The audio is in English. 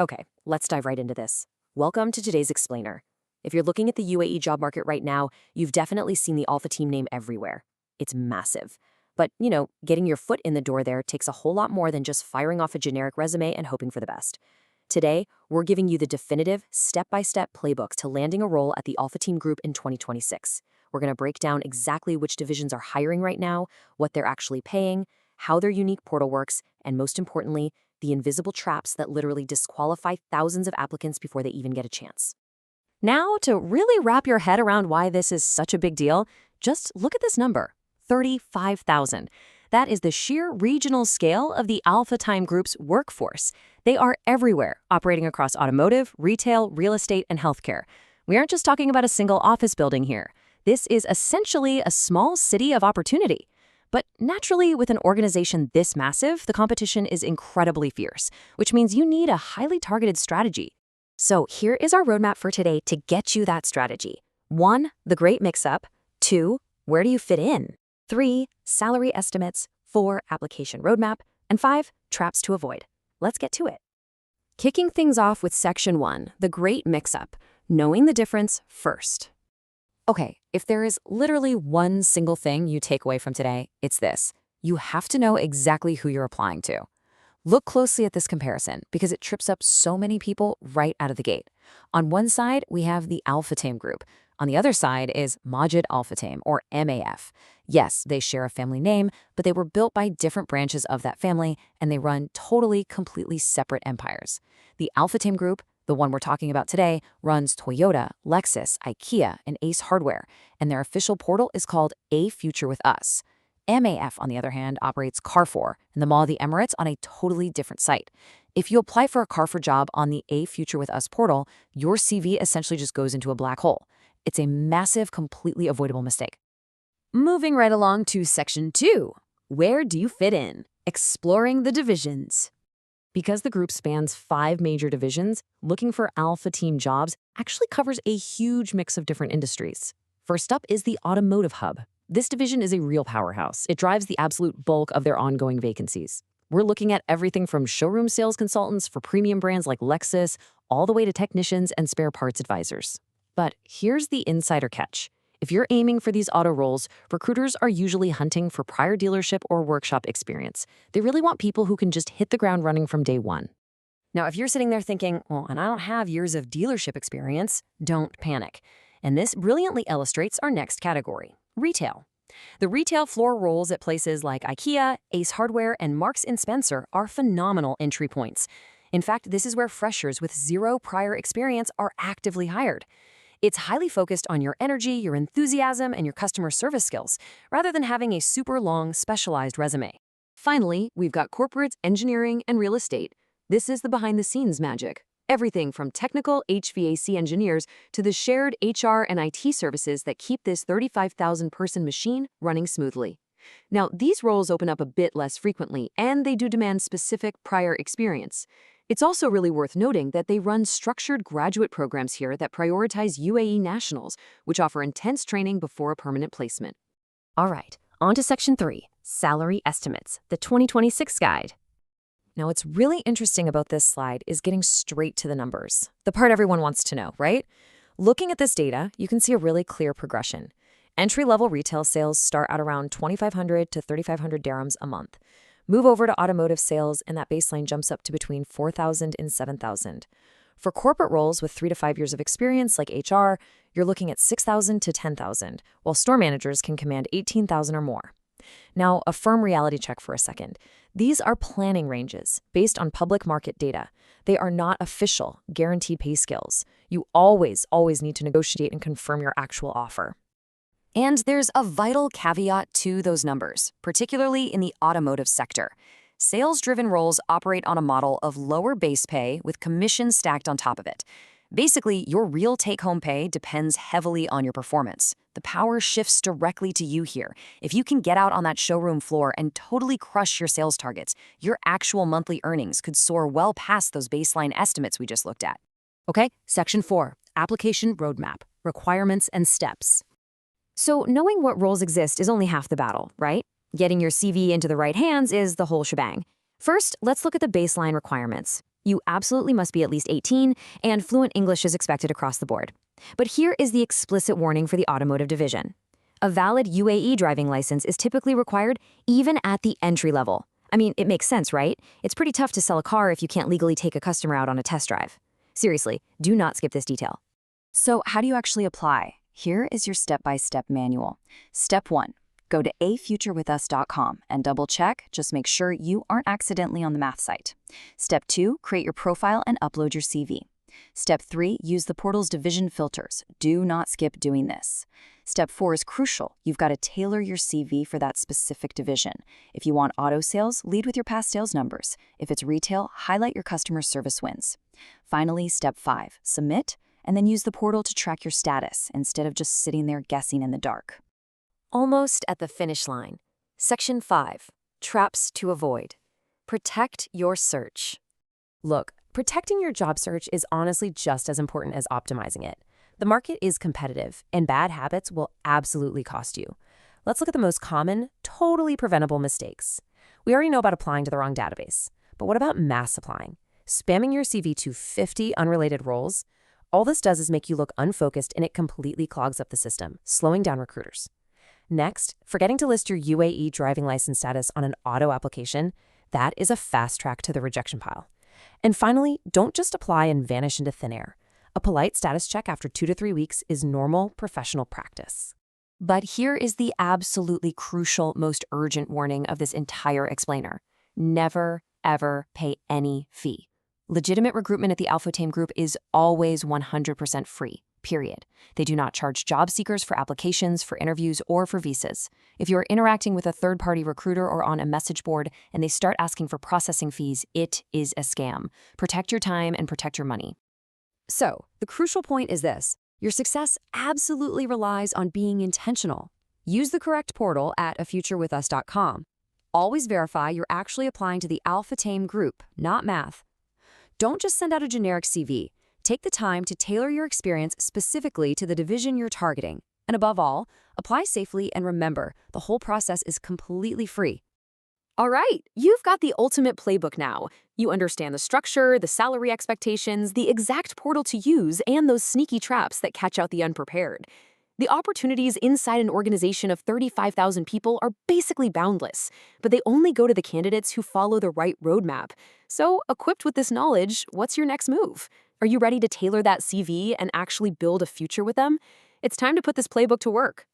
Okay, let's dive right into this. Welcome to today's explainer. If you're looking at the UAE job market right now, you've definitely seen the Al-Futtaim name everywhere. It's massive. But, getting your foot in the door there takes a whole lot more than just firing off a generic resume and hoping for the best. Today, we're giving you the definitive, step-by-step playbook to landing a role at the Al-Futtaim Group in 2026. We're going to break down exactly which divisions are hiring right now, what they're actually paying, how their unique portal works, and most importantly, the invisible traps that literally disqualify thousands of applicants before they even get a chance. Now, to really wrap your head around why this is such a big deal, just look at this number, 35,000. That is the sheer regional scale of the Al-Futtaim Group's workforce. They are everywhere, operating across automotive, retail, real estate, and healthcare. We aren't just talking about a single office building here. This is essentially a small city of opportunity. But naturally, with an organization this massive, the competition is incredibly fierce, which means you need a highly targeted strategy. So here is our roadmap for today to get you that strategy. 1. The great mix-up. 2. Where do you fit in? 3. Salary estimates. 4. Application roadmap. And 5. Traps to avoid. Let's get to it. Kicking things off with Section 1, the great mix-up. Knowing the difference first. Okay, if there is literally one single thing you take away from today, it's this. You have to know exactly who you're applying to. Look closely at this comparison because it trips up so many people right out of the gate. On one side, we have the Al-Futtaim Group. On the other side is Majid Al-Futtaim, or MAF. Yes, they share a family name, but they were built by different branches of that family, and they run totally, completely separate empires. The Al-Futtaim Group, the one we're talking about today, runs Toyota, Lexus, IKEA, and Ace Hardware, and their official portal is called A Future With Us. MAF, on the other hand, operates Carrefour and the Mall of the Emirates on a totally different site. If you apply for a Carrefour job on the A Future With Us portal, your CV essentially just goes into a black hole. It's a massive, completely avoidable mistake. Moving right along to Section 2. Where do you fit in? Exploring the divisions. Because the group spans 5 major divisions, looking for Al-Futtaim jobs actually covers a huge mix of different industries. First up is the automotive hub. This division is a real powerhouse. It drives the absolute bulk of their ongoing vacancies. We're looking at everything from showroom sales consultants for premium brands like Lexus, all the way to technicians and spare parts advisors. But here's the insider catch. If you're aiming for these auto roles, recruiters are usually hunting for prior dealership or workshop experience. They really want people who can just hit the ground running from day one. Now, if you're sitting there thinking, well, and I don't have years of dealership experience, don't panic. And this brilliantly illustrates our next category, retail. The retail floor roles at places like IKEA, Ace Hardware, and Marks & Spencer are phenomenal entry points. In fact, this is where freshers with 0 prior experience are actively hired. It's highly focused on your energy, your enthusiasm, and your customer service skills, rather than having a super long, specialized resume. Finally, we've got corporate, engineering, and real estate. This is the behind-the-scenes magic. Everything from technical HVAC engineers to the shared HR and IT services that keep this 35,000-person machine running smoothly. Now, these roles open up a bit less frequently, and they do demand specific prior experience. It's also really worth noting that they run structured graduate programs here that prioritize UAE nationals, which offer intense training before a permanent placement. All right, on to Section 3, Salary Estimates, the 2026 Guide. Now, what's really interesting about this slide is getting straight to the numbers, the part everyone wants to know, right? Looking at this data, you can see a really clear progression. Entry-level retail sales start at around 2,500 to 3,500 dirhams a month. Move over to automotive sales, and that baseline jumps up to between 4,000 and 7,000. For corporate roles with 3 to 5 years of experience, like HR, you're looking at 6,000 to 10,000, while store managers can command 18,000 or more. Now, a firm reality check for a second. These are planning ranges based on public market data. They are not official, guaranteed pay scales. You always need to negotiate and confirm your actual offer. And there's a vital caveat to those numbers, particularly in the automotive sector. Sales-driven roles operate on a model of lower base pay with commissions stacked on top of it. Basically, your real take-home pay depends heavily on your performance. The power shifts directly to you here. If you can get out on that showroom floor and totally crush your sales targets, your actual monthly earnings could soar well past those baseline estimates we just looked at. Okay, Section 4, Application Roadmap, Requirements and Steps. So knowing what roles exist is only half the battle, right? Getting your CV into the right hands is the whole shebang. First, let's look at the baseline requirements. You absolutely must be at least 18, and fluent English is expected across the board. But here is the explicit warning for the automotive division. A valid UAE driving license is typically required even at the entry level. I mean, it makes sense, right? It's pretty tough to sell a car if you can't legally take a customer out on a test drive. Seriously, do not skip this detail. So how do you actually apply? Here is your step-by-step manual. Step 1. Go to afuturewithus.com and double-check, just make sure you aren't accidentally on the math site. Step 2. Create your profile and upload your CV. Step 3. Use the portal's division filters. Do not skip doing this. Step 4 is crucial. You've got to tailor your CV for that specific division. If you want auto sales, lead with your past sales numbers. If it's retail, highlight your customer service wins. Finally, Step 5. Submit, and then use the portal to track your status instead of just sitting there guessing in the dark. Almost at the finish line. Section 5. Traps to avoid. Protect your search. Look, protecting your job search is honestly just as important as optimizing it. The market is competitive, and bad habits will absolutely cost you. Let's look at the most common, totally preventable mistakes. We already know about applying to the wrong database, but what about mass applying? Spamming your CV to 50 unrelated roles? All this does is make you look unfocused, and it completely clogs up the system, slowing down recruiters. Next, forgetting to list your UAE driving license status on an auto application, that is a fast track to the rejection pile. And finally, don't just apply and vanish into thin air. A polite status check after 2 to 3 weeks is normal professional practice. But here is the absolutely crucial, most urgent warning of this entire explainer. Never, ever pay any fee. Legitimate recruitment at the Al-Futtaim Group is always 100% free, period. They do not charge job seekers for applications, for interviews, or for visas. If you are interacting with a third-party recruiter or on a message board and they start asking for processing fees, it is a scam. Protect your time and protect your money. So, the crucial point is this. Your success absolutely relies on being intentional. Use the correct portal at afuturewithus.com. Always verify you're actually applying to the Al-Futtaim Group, not math. Don't just send out a generic CV. Take the time to tailor your experience specifically to the division you're targeting. And above all, apply safely and remember, the whole process is completely free. All right, you've got the ultimate playbook now. You understand the structure, the salary expectations, the exact portal to use, and those sneaky traps that catch out the unprepared. The opportunities inside an organization of 35,000 people are basically boundless, but they only go to the candidates who follow the right roadmap. So, equipped with this knowledge, what's your next move? Are you ready to tailor that CV and actually build a future with them? It's time to put this playbook to work.